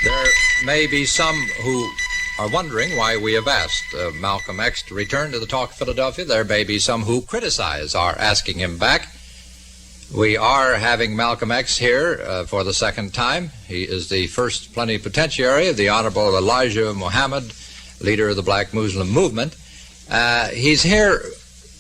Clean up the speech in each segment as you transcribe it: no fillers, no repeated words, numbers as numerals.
There may be some who are wondering why we have asked Malcolm X to return to the Talk of Philadelphia. There may be some who criticize our asking him back. We are having Malcolm X here for the second time. He is the first plenipotentiary of the Honorable Elijah Muhammad, leader of the Black Muslim movement. He's here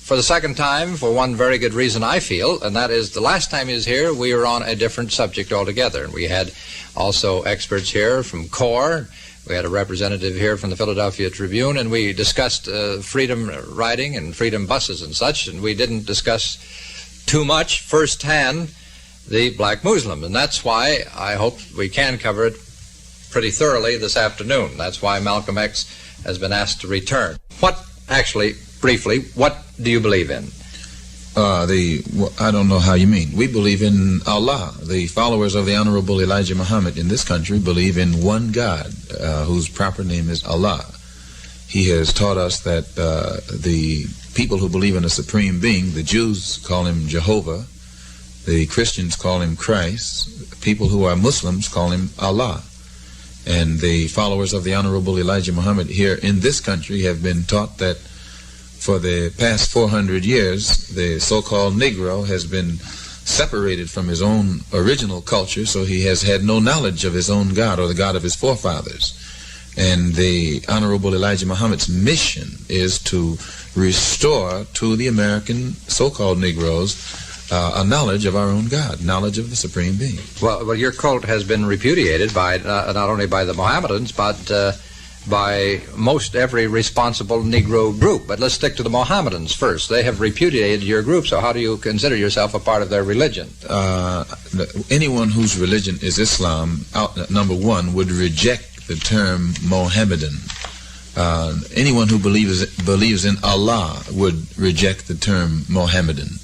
for the second time for one very good reason, I feel, and that is the last time he was here, we were on a different subject altogether. And we had also experts here from CORE. We had a representative here from the Philadelphia Tribune, and we discussed freedom riding and freedom buses and such, and we didn't discuss too much firsthand the Black Muslim. And that's why I hope we can cover it pretty thoroughly this afternoon. That's why Malcolm X has been asked to return. Actually, briefly, what do you believe in? I don't know how you mean. We believe in Allah. The followers of the Honorable Elijah Muhammad in this country believe in one God, whose proper name is Allah. He has taught us that the people who believe in a supreme being, the Jews call him Jehovah, the Christians call him Christ, people who are Muslims call him Allah. And the followers of the Honorable Elijah Muhammad here in this country have been taught that for the past 400 years, the so-called Negro has been separated from his own original culture, so he has had no knowledge of his own God or the God of his forefathers. And the Honorable Elijah Muhammad's mission is to restore to the American so-called Negroes a knowledge of our own God, knowledge of the Supreme Being. Well, your cult has been repudiated by not only by the Mohammedans, but by most every responsible Negro group. But let's stick to the Mohammedans first. They have repudiated your group, so how do you consider yourself a part of their religion? Anyone whose religion is Islam, number one, would reject the term Mohammedan. Anyone who believes in Allah would reject the term Mohammedan.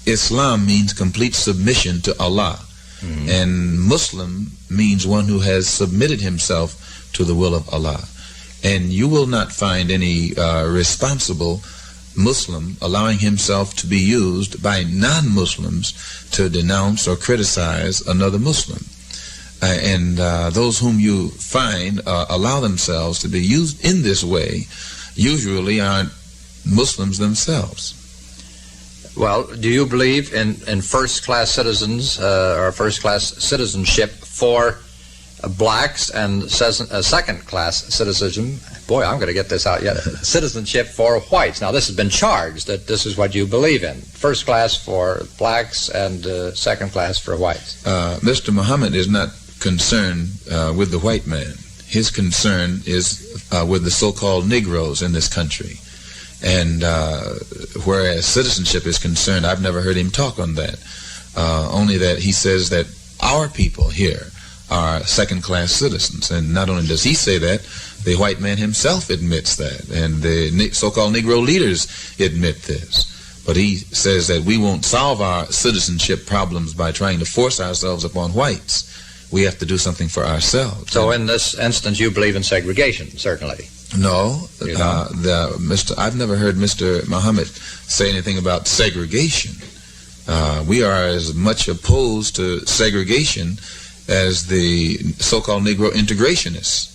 Islam means complete submission to Allah. Mm-hmm. And Muslim means one who has submitted himself to the will of Allah. And you will not find any responsible Muslim allowing himself to be used by non-Muslims to denounce or criticize another Muslim. And those whom you find allow themselves to be used in this way usually aren't Muslims themselves. Well, do you believe in first-class citizens or first-class citizenship for blacks and second-class citizenship? Boy, I'm going to get this out yet. Citizenship for whites. Now, this has been charged that this is what you believe in. First class for blacks and second class for whites. Mr. Muhammad is not concerned with the white man. His concern is with the so-called Negroes in this country. And whereas citizenship is concerned, I've never heard him talk on that. Only that he says that our people here are second-class citizens. And not only does he say that, the white man himself admits that. And the so-called Negro leaders admit this. But he says that we won't solve our citizenship problems by trying to force ourselves upon whites. We have to do something for ourselves. So in this instance, you believe in segregation, certainly. No, I've never heard Mr. Muhammad say anything about segregation. We are as much opposed to segregation as the so-called Negro integrationists.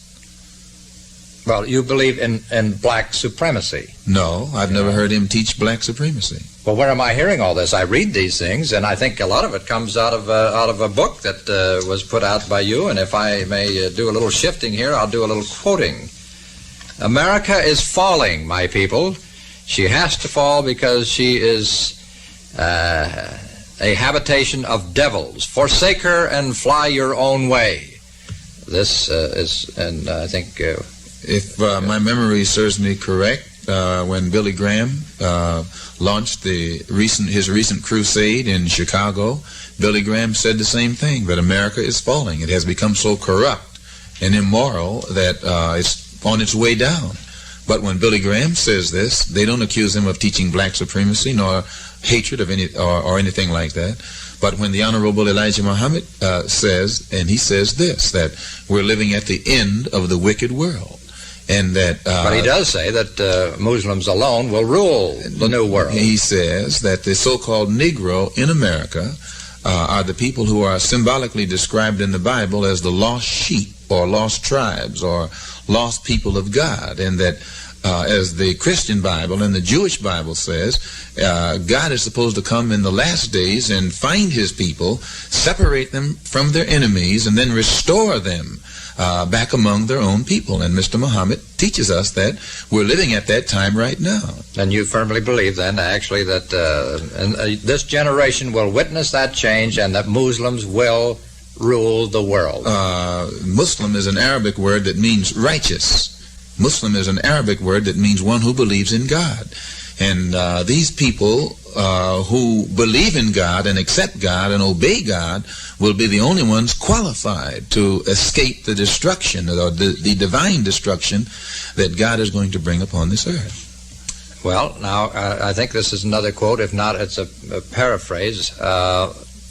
Well, you believe in black supremacy. No, I've never heard him teach black supremacy. Well, where am I hearing all this? I read these things, and I think a lot of it comes out of a book that was put out by you. And if I may do a little shifting here, I'll do a little quoting. America is falling, my people. She has to fall because she is a habitation of devils. Forsake her and fly your own way. This is, and I think... if my memory serves me correct, when Billy Graham launched his recent crusade in Chicago, Billy Graham said the same thing, that America is falling. It has become so corrupt and immoral that it's on its way down. But when Billy Graham says this, they don't accuse him of teaching black supremacy nor hatred of any or anything like that. But when the Honorable Elijah Muhammad says, and he says this, that we're living at the end of the wicked world. And that, but he does say that Muslims alone will rule the new world. He says that the so-called Negro in America are the people who are symbolically described in the Bible as the lost sheep or lost tribes or lost people of God, and that as the Christian Bible and the Jewish Bible says, God is supposed to come in the last days and find his people, separate them from their enemies, and then restore them back among their own people. And Mr. Muhammad teaches us that we're living at that time right now. And you firmly believe then, actually, that this generation will witness that change and that Muslims will rule the world. Muslim is an Arabic word that means righteous. Muslim is an Arabic word that means one who believes in God. And these people who believe in God and accept God and obey God will be the only ones qualified to escape the destruction, or the divine destruction that God is going to bring upon this earth. Well, now, I think this is another quote. If not, it's a paraphrase.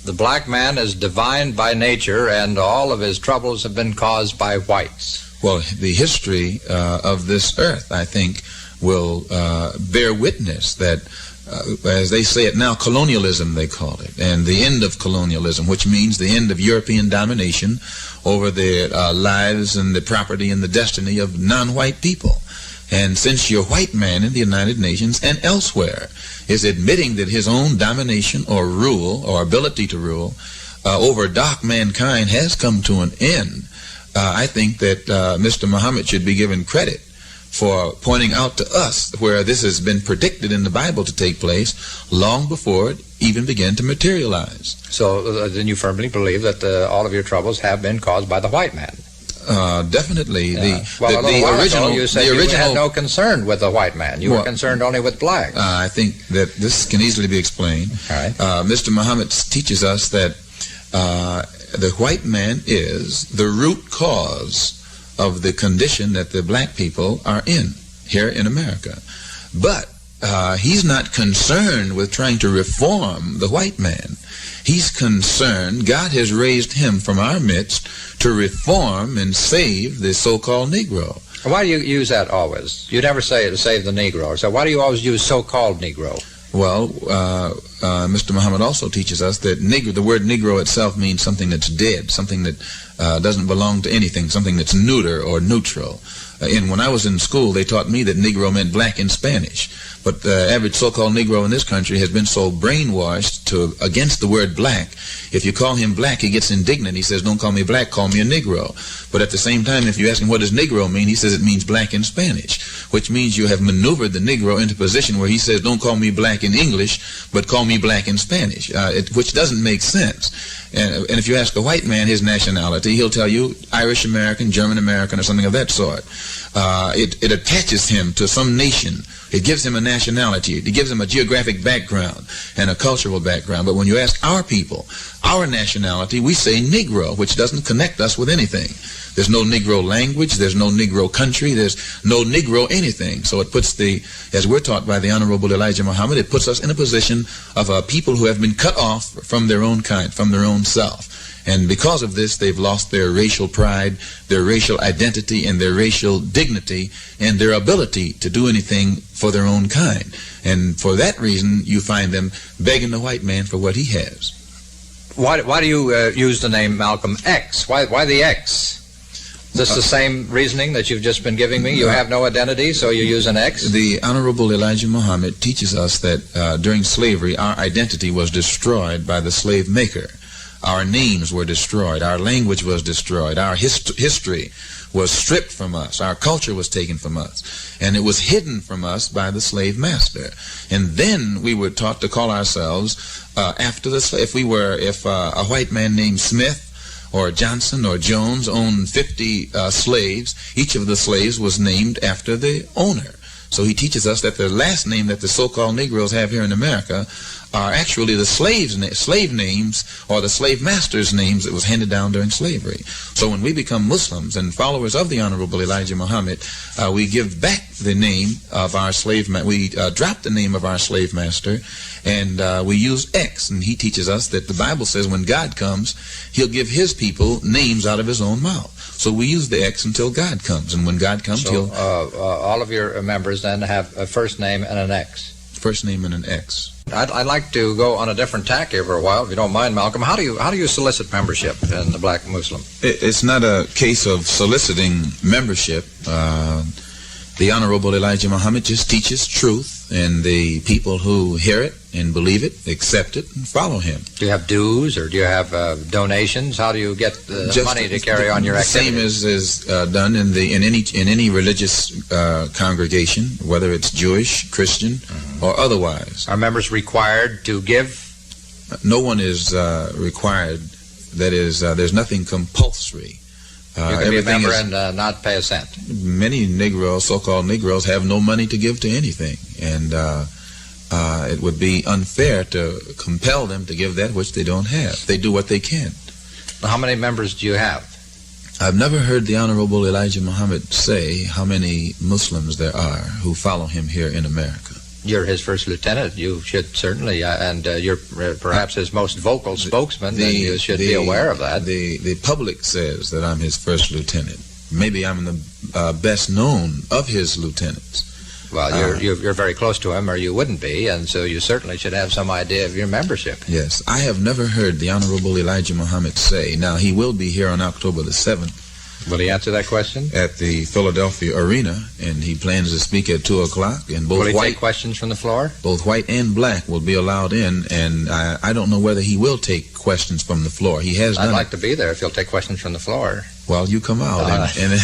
The black man is divine by nature, and all of his troubles have been caused by whites. Well, the history of this earth, I think, will bear witness that, as they say it now, colonialism, they call it, and the end of colonialism, which means the end of European domination over the lives and the property and the destiny of non-white people. And since your white man in the United Nations and elsewhere is admitting that his own domination or rule or ability to rule over dark mankind has come to an end, I think that Mr. Muhammad should be given credit for pointing out to us where this has been predicted in the Bible to take place long before it even began to materialize. So then you firmly believe that all of your troubles have been caused by the white man? Definitely. The original. You said you had no concern with the white man. You were concerned only with blacks. I think that this can easily be explained. All right. Mr. Muhammad teaches us that the white man is the root cause of the condition that the black people are in here in America. But he's not concerned with trying to reform the white man. He's concerned, God has raised him from our midst to reform and save the so-called Negro. Why do you use that always? You never say to save the Negro. So why do you always use so-called Negro? Well, Mr. Muhammad also teaches us that the word Negro itself means something that's dead, something that doesn't belong to anything, something that's neuter or neutral. And when I was in school, they taught me that Negro meant black in Spanish. But the average so-called Negro in this country has been so brainwashed against the word black. If you call him black, he gets indignant. He says, don't call me black, call me a Negro. But at the same time, if you ask him what does Negro mean, he says it means black in Spanish, which means you have maneuvered the Negro into a position where he says, don't call me black in English, but call me black in Spanish, which doesn't make sense. And if you ask a white man his nationality, he'll tell you Irish American, German American, or something of that sort. It attaches him to some nation. It gives him a nationality. It gives him a geographic background and a cultural background. But when you ask our people, our nationality, we say Negro, which doesn't connect us with anything. There's no Negro language. There's no Negro country. There's no Negro anything. So it puts as we're taught by the Honorable Elijah Muhammad, it puts us in a position of a people who have been cut off from their own kind, from their own self. And because of this, they've lost their racial pride, their racial identity, and their racial dignity, and their ability to do anything for their own kind. And for that reason, you find them begging the white man for what he has. Why do you use the name Malcolm X? Why the X? Is this the same reasoning that you've just been giving me? You have no identity, so you use an X? The Honorable Elijah Muhammad teaches us that during slavery, our identity was destroyed by the slave maker. Our names were destroyed. Our language was destroyed. Our history was stripped from us. Our culture was taken from us. And it was hidden from us by the slave master. And then we were taught to call ourselves after the slave. If a white man named Smith or Johnson or Jones owned 50 slaves, each of the slaves was named after the owner. So he teaches us that the last name that the so-called Negroes have here in America are actually the slave names or the slave master's names that was handed down during slavery. So when we become Muslims and followers of the Honorable Elijah Muhammad, we give back the name of our slave master. We drop the name of our slave master, and we use X. And he teaches us that the Bible says when God comes, he'll give his people names out of his own mouth. So we use the X until God comes, and when God comes, all of your members then have a first name and an X. first name and an X. I'd like to go on a different tack here for a while, if you don't mind, Malcolm. How do you solicit membership in the Black Muslim? It's not a case of soliciting membership. The Honorable Elijah Muhammad just teaches truth, and the people who hear it and believe it, accept it, and follow him. Do you have dues, or do you have donations? How do you get the money to carry on your activities? The same is done in any religious congregation, whether it's Jewish, Christian, or otherwise. Are members required to give? No one is required. That is, there's nothing compulsory. You can be a member and not pay a cent. Many Negroes, so-called Negroes, have no money to give to anything, and it would be unfair to compel them to give that which they don't have. They do what they can. How many members do you have? I've never heard the Honorable Elijah Muhammad say how many Muslims there are who follow him here in America. You're his first lieutenant. You should certainly, and you're perhaps his most vocal spokesman, and you should be aware of that. The public says that I'm his first lieutenant. Maybe I'm the best known of his lieutenants. Well, you're very close to him, or you wouldn't be, and so you certainly should have some idea of your membership. Yes. I have never heard the Honorable Elijah Muhammad say, now he will be here on October the 7th. Will he answer that question? At the Philadelphia Arena, and he plans to speak at 2 o'clock. And both will he take questions from the floor? Both white and black will be allowed in, and I don't know whether he will take questions from the floor. He has. I'd like to be there if he'll take questions from the floor. Well, you come out, and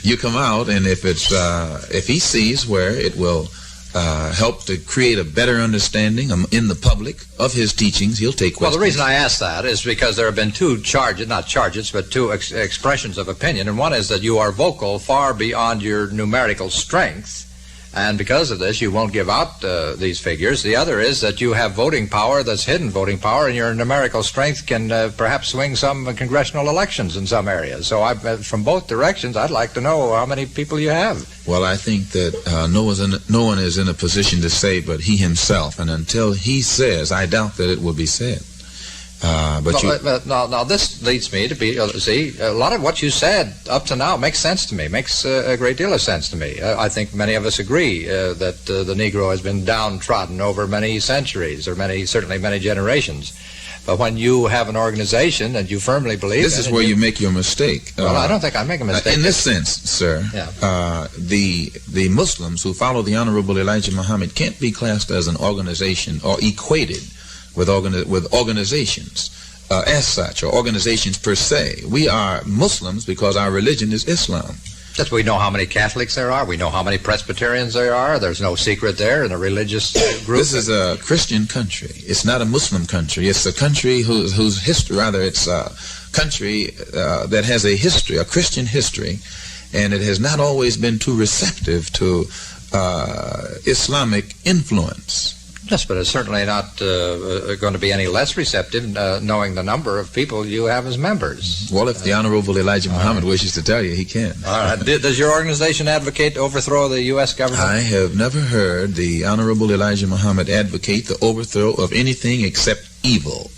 you come out, and if he sees where it will help to create a better understanding in the public of his teachings, he'll take questions. Well, the reason I ask that is because there have been two expressions of opinion, and one is that you are vocal far beyond your numerical strength, and because of this you won't give out these figures. The other is that you have voting power that's hidden voting power, and your numerical strength can perhaps swing some congressional elections in some areas. So from both directions, I'd like to know how many people you have. Well, I think that no one is in a position to say but he himself, and until he says, I doubt that it will be said. Now this leads me to be, see, a lot of what you said up to now makes sense to me, makes a great deal of sense to me. I think many of us agree that the Negro has been downtrodden over many centuries, or certainly many generations. But when you have an organization and you firmly believe this is where you make your mistake. Well, I don't think I make a mistake. In this sense, sir, the Muslims who follow the Honorable Elijah Muhammad can't be classed as an organization or equated with organizations as such, or organizations per se. We are Muslims because our religion is Islam. Just we know how many Catholics there are. We know how many Presbyterians there are. There's no secret there in a religious group. This is a Christian country. It's not a Muslim country. It's a country whose history, it's a country that has a history, a Christian history, and it has not always been too receptive to Islamic influence. Yes, but it's certainly not going to be any less receptive, knowing the number of people you have as members. Well, if the Honorable Elijah Muhammad wishes to tell you, he can. All right. Does your organization advocate the overthrow of the U.S. government? I have never heard the Honorable Elijah Muhammad advocate the overthrow of anything except evil,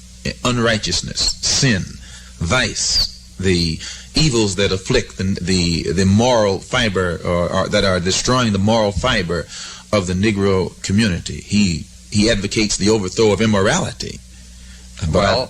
unrighteousness, sin, vice, the evils that afflict the moral fiber, or that are destroying the moral fiber of the Negro community. He advocates the overthrow of immorality. Well,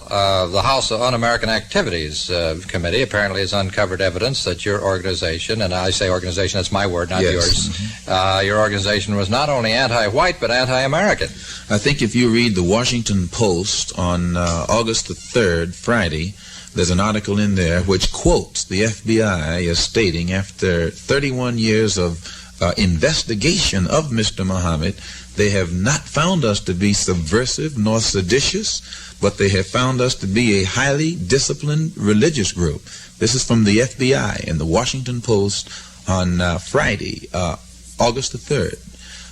the House of Un-American Activities Committee apparently has uncovered evidence that your organization, and I say organization, that's my word, not yours, your organization was not only anti-white but anti-American. I think if you read the Washington Post on August the 3rd, Friday, there's an article in there which quotes the FBI as stating, after 31 years of investigation of Mr. Muhammad, they have not found us to be subversive nor seditious, but they have found us to be a highly disciplined religious group. This is from the FBI in the Washington Post on Friday, August the 3rd.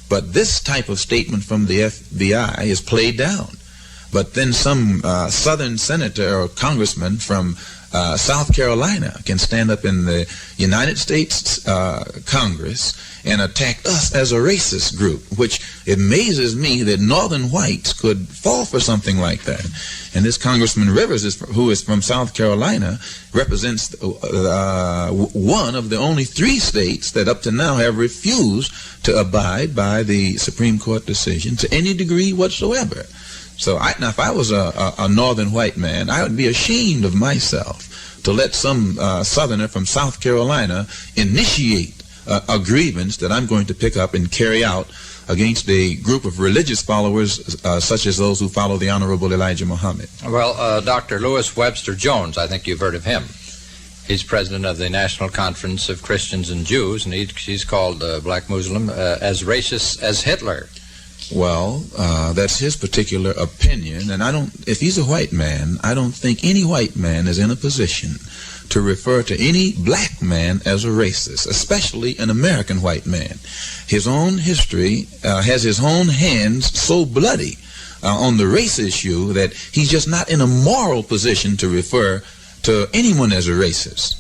But this type of statement from the FBI is played down. But then some southern senator or congressman from South Carolina can stand up in the United States Congress and attack us as a racist group, which amazes me that northern whites could fall for something like that. And this Congressman Rivers, who is from South Carolina, represents one of the only 3 states that up to now have refused to abide by the Supreme Court decision to any degree whatsoever. So now if I was a northern white man, I would be ashamed of myself to let some southerner from South Carolina initiate a grievance that I'm going to pick up and carry out against a group of religious followers such as those who follow the Honorable Elijah Muhammad. Well, Dr. Lewis Webster Jones, I think you've heard of him. He's president of the National Conference of Christians and Jews, and he's called black Muslim as racist as Hitler. Well, that's his particular opinion, and if he's a white man, I don't think any white man is in a position to refer to any black man as a racist, especially an American white man. His own history has his own hands so bloody on the race issue that he's just not in a moral position to refer to anyone as a racist.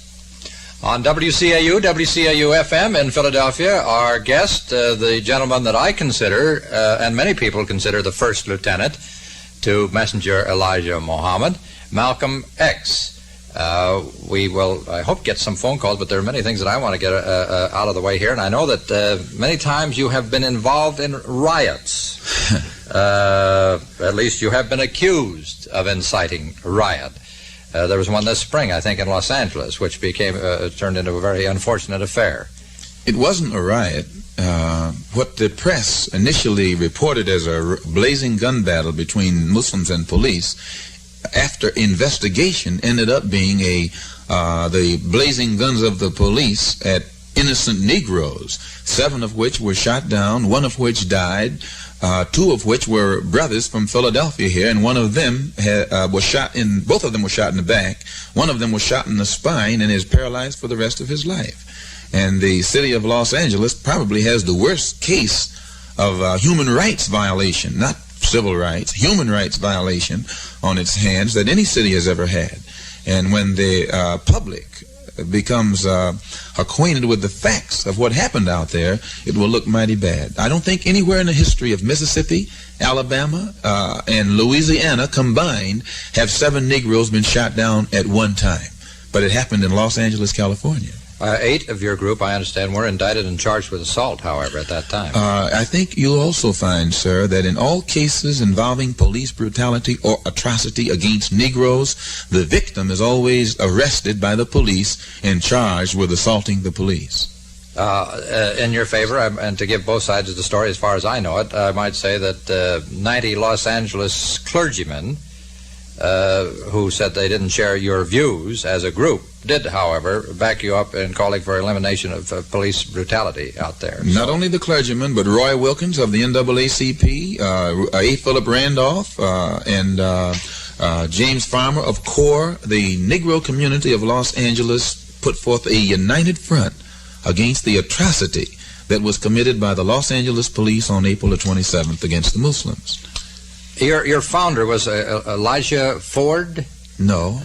On WCAU-FM in Philadelphia, our guest, the gentleman that I consider, and many people consider the first lieutenant to Messenger Elijah Muhammad, Malcolm X. We will, I hope, get some phone calls, but there are many things that I want to get out of the way here, and I know that many times you have been involved in riots. At least you have been accused of inciting riot. There was one this spring, I think, in Los Angeles, which turned into a very unfortunate affair. It wasn't a riot. What the press initially reported as a blazing gun battle between Muslims and police, after investigation, ended up being the blazing guns of the police at innocent Negroes, 7 of which were shot down, 1 of which died, 2 of which were brothers from Philadelphia here, and one of them was shot both of them were shot in the back. One of them was shot in the spine and is paralyzed for the rest of his life. And the city of Los Angeles probably has the worst case of human rights violation, not civil rights, human rights violation on its hands that any city has ever had. And when the public becomes acquainted with the facts of what happened out there, it will look mighty bad. I don't think anywhere in the history of Mississippi, Alabama, and Louisiana combined have 7 Negroes been shot down at one time. But it happened in Los Angeles, California. 8 of your group, I understand, were indicted and charged with assault, however, at that time. I think you'll also find, sir, that in all cases involving police brutality or atrocity against Negroes, the victim is always arrested by the police and charged with assaulting the police. In your favor, and to give both sides of the story as far as I know it, I might say that 90 Los Angeles clergymen who said they didn't share your views as a group did, however, back you up in calling for elimination of police brutality out there. Not only the clergymen, but Roy Wilkins of the NAACP, A. Philip Randolph, and James Farmer of CORE. The Negro community of Los Angeles put forth a united front against the atrocity that was committed by the Los Angeles police on April the 27th against the Muslims. Your founder was Elijah Ford? No.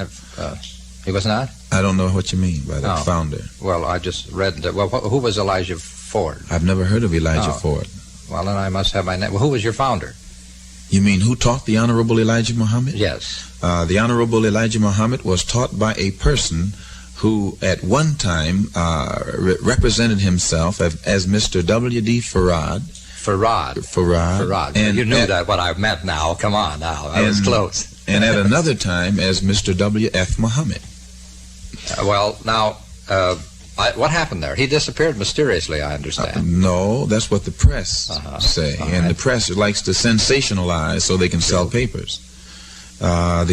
He was not? I don't know what you mean by that, founder. Well, I just read that. Well, who was Elijah Ford? I've never heard of Elijah Ford. Well, then I must have my name. Well, who was your founder? You mean who taught the Honorable Elijah Muhammad? Yes. The Honorable Elijah Muhammad was taught by a person who at one time represented himself as Mr. W.D. Farad. Farad. And you knew that what I meant now. Come on now. I was close. And at another time as Mr. W.F. Muhammad. Well, now, what happened there? He disappeared mysteriously, I understand. No, that's what the press say. And the press likes to sensationalize so they can sell papers. When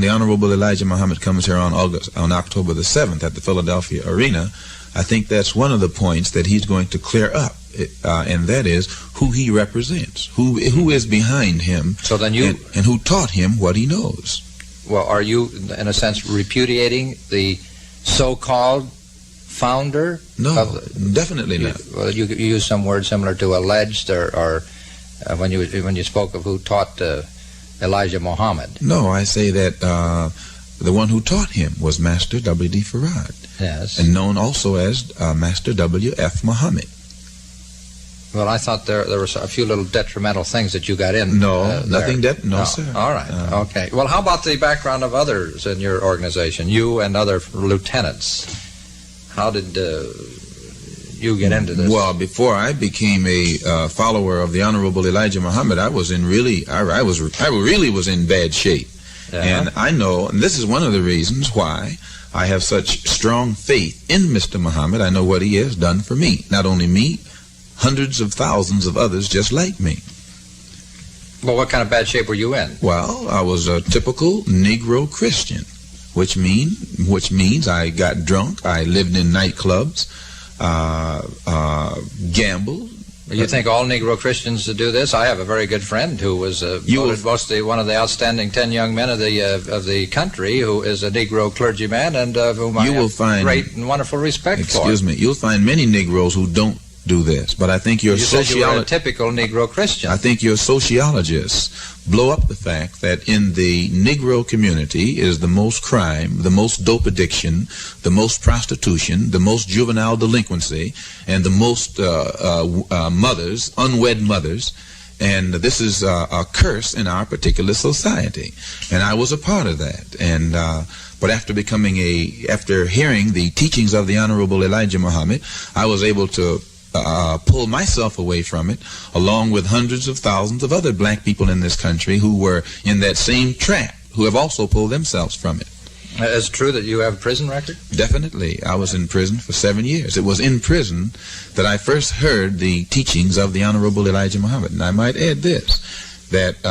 the Honorable Elijah Muhammad comes here on October the 7th at the Philadelphia Arena, I think that's one of the points that he's going to clear up, and that is who he represents, who is behind him, so then and who taught him what he knows. Well, are you, in a sense, repudiating the so-called founder? No, definitely not. Well, you used some word similar to alleged, or when you spoke of who taught Elijah Muhammad. No, I say that the one who taught him was Master W.D. Farad. Yes. And known also as Master W.F. Muhammad. Well, I thought there were a few little detrimental things that you got in. No, nothing no, sir. All right, okay. Well, how about the background of others in your organization, you and other lieutenants? How did you get into this? Well, before I became a follower of the Honorable Elijah Muhammad, I really was in bad shape. Yeah. And I know, and this is one of the reasons why I have such strong faith in Mr. Muhammad. I know what he has done for me. Not only me, hundreds of thousands of others just like me. Well, what kind of bad shape were you in? Well, I was a typical Negro Christian, which means I got drunk, I lived in nightclubs, gambled. You think all Negro Christians do this? I have a very good friend who was voted mostly one of the outstanding 10 young men of the country, who is a Negro clergyman, and whom I have great and wonderful respect for. Excuse me. You'll find many Negroes who don't do this, but I think you said you were a typical Negro Christian. I think your sociologists blow up the fact that in the Negro community is the most crime, the most dope addiction, the most prostitution, the most juvenile delinquency, and the most mothers, unwed mothers. And this is a curse in our particular society. And I was a part of that. And but after hearing the teachings of the Honorable Elijah Muhammad, I was able to pull myself away from it, along with hundreds of thousands of other black people in this country who were in that same trap, who have also pulled themselves from it. Is it true that you have a prison record? Definitely. I was in prison for 7 years. It was in prison that I first heard the teachings of the Honorable Elijah Muhammad. And I might add this, that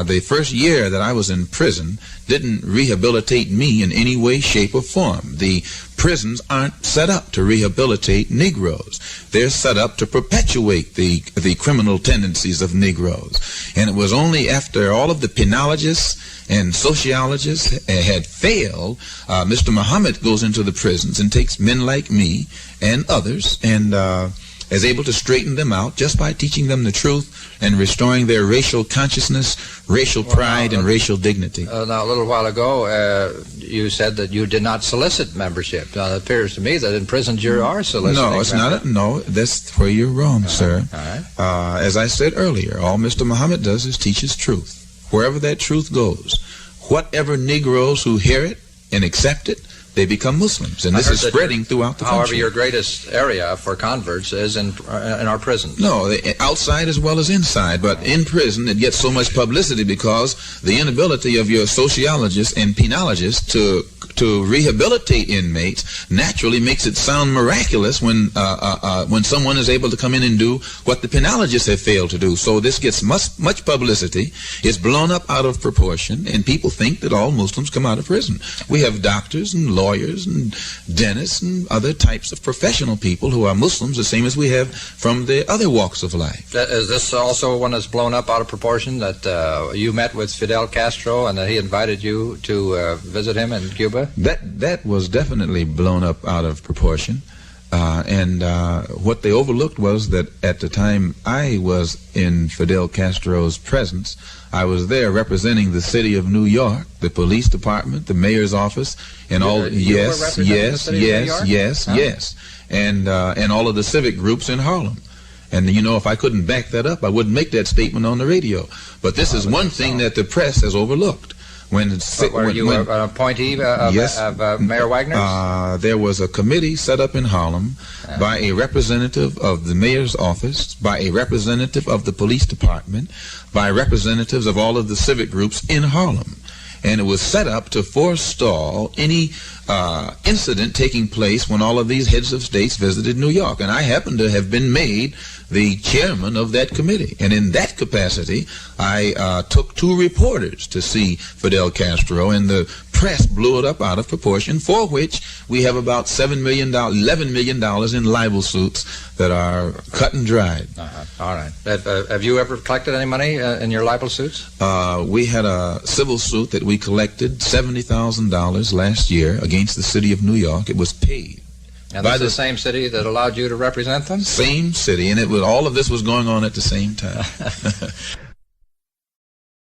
the first year that I was in prison didn't rehabilitate me in any way, shape, or form. The prisons aren't set up to rehabilitate Negroes. They're set up to perpetuate the criminal tendencies of Negroes. And it was only after all of the penologists and sociologists had failed, Mr. Muhammad goes into the prisons and takes men like me and others and is able to straighten them out just by teaching them the truth and restoring their racial consciousness, racial pride, and racial dignity. Now, a little while ago, you said that you did not solicit membership. Now, it appears to me that in prisons you are soliciting. No, it's not. No, that's where you're wrong, sir. All right. As I said earlier, all Mr. Muhammad does is teach his truth. Wherever that truth goes, whatever Negroes who hear it and accept it, they become Muslims, and this is spreading throughout the country. However, your greatest area for converts is in our prisons. No, outside as well as inside, but in prison it gets so much publicity because the inability of your sociologists and penologists to rehabilitate inmates naturally makes it sound miraculous when someone is able to come in and do what the penologists have failed to do. So this gets much publicity. It's blown up out of proportion, and people think that all Muslims come out of prison. We have doctors and lawyers and dentists and other types of professional people who are Muslims, the same as we have from the other walks of life. Is this also one that's blown up out of proportion, that you met with Fidel Castro and that he invited you to visit him in Cuba? That was definitely blown up out of proportion. And what they overlooked was that at the time I was in Fidel Castro's presence, I was there representing the city of New York, the police department, the mayor's office, and all. Yes, and all of the civic groups in Harlem. And you know, if I couldn't back that up, I wouldn't make that statement on the radio. But this is one thing that the press has overlooked. Were you an appointee of Mayor Wagner's? There was a committee set up in Harlem by a representative of the mayor's office, by a representative of the police department, by representatives of all of the civic groups in Harlem. And it was set up to forestall any incident taking place when all of these heads of states visited New York. And I happened to have been made the chairman of that committee. And in that capacity, I took 2 reporters to see Fidel Castro, and the press blew it up out of proportion, for which we have about $11 million in libel suits that are cut and dried. All right. Have you ever collected any money in your libel suits? We had a civil suit that we collected $70,000 last year against the city of New York. It was paid. And that's the same city that allowed you to represent them? Same city, and all of this was going on at the same time.